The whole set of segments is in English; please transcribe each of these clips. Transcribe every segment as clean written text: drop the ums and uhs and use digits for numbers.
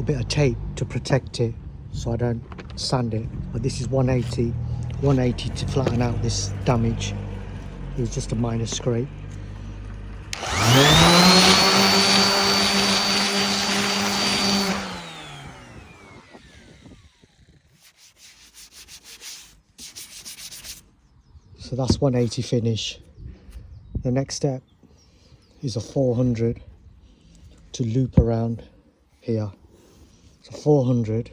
little bit of tape to protect it so I don't sand it, but this is 180 to flatten out this damage. It was just a minor scrape. So that's 180 finish. The next step is a 400 to loop around here. So 400,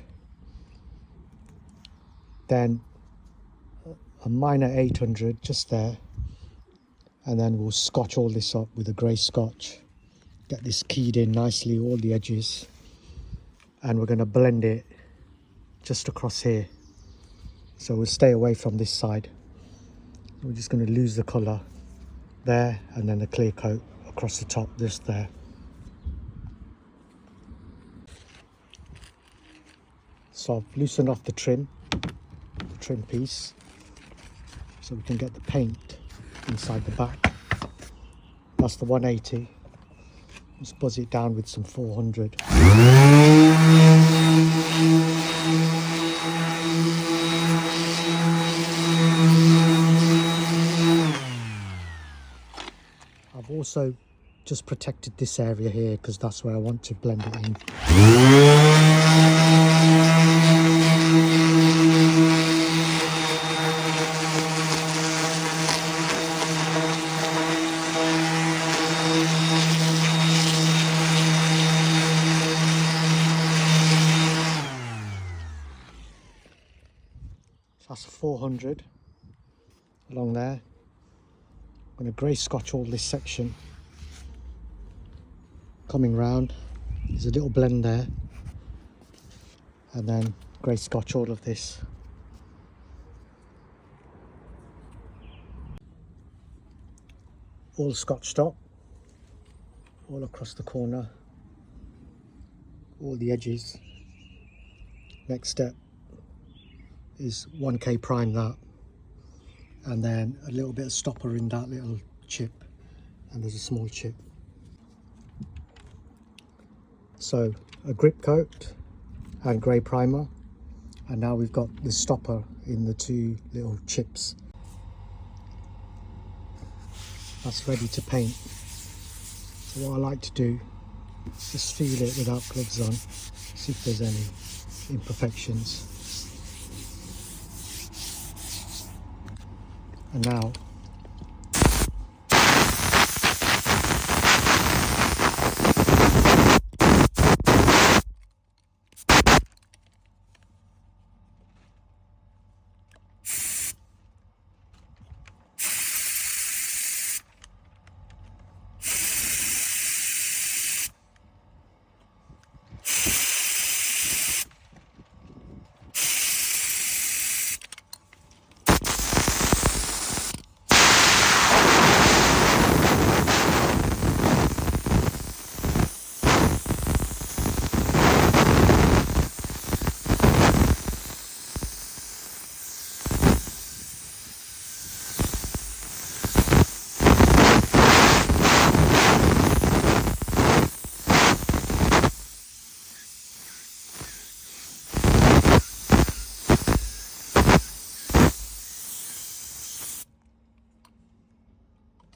then a minor 800 just there, and then we'll scotch all this up with a grey scotch. Get this keyed in nicely, all the edges, and we're going to blend it just across here. So we'll stay away from this side. We're just going to lose the colour there, and then the clear coat across the top, just there. So I've loosened off the trim piece, so we can get the paint inside the back. That's the 180. Let's buzz it down with some 400. I've also just protected this area here because that's where I want to blend it in. That's 400 along there. I'm going to grey scotch all this section. Coming round, there's a little blend there, and then grey scotch all of this. All scotched up, all across the corner, all the edges. Next step is 1K prime that, and then a little bit of stopper in that little chip, and there's a small chip. So a grip coat and grey primer, and now we've got the stopper in the two little chips. That's ready to paint. So what I like to do is just feel it without gloves on, see if there's any imperfections. And now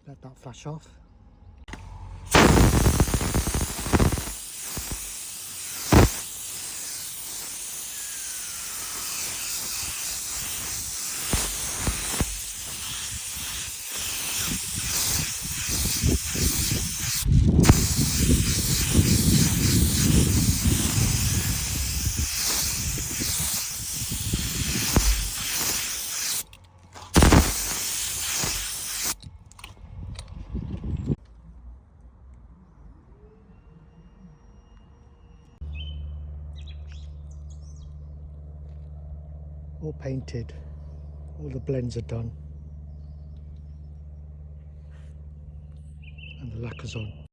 let that flash off. All painted, all the blends are done, and the lacquer's on.